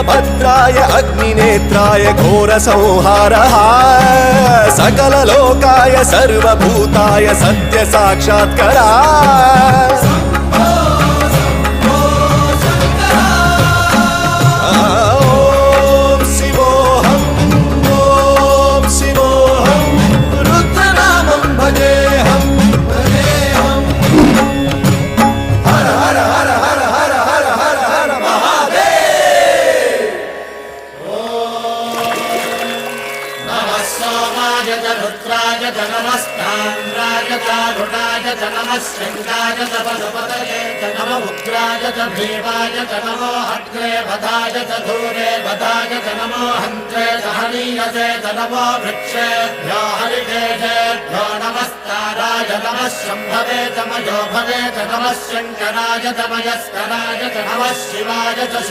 वीरभद्राय अग्निनेत्राय घोरसंहारः सकललोकाय सर्वभूताय सत्यसाक्षात्करा रुद्राय च नमस्ताम्राय च रुणाय च नमः शङ्काय च पशुपतये च नमः उग्राय च भीमाय च नमो हत्रे वधाय च धूरे वधाय च नमो हन्त्रे च हनीयसे च नमो वृक्षेभ्यो हरिकेशेभ्यो नमस्ताराय नमः शम्भवे च मयो भवे च नमः शङ्कराय च मयस्कराय च नमः शिवाय च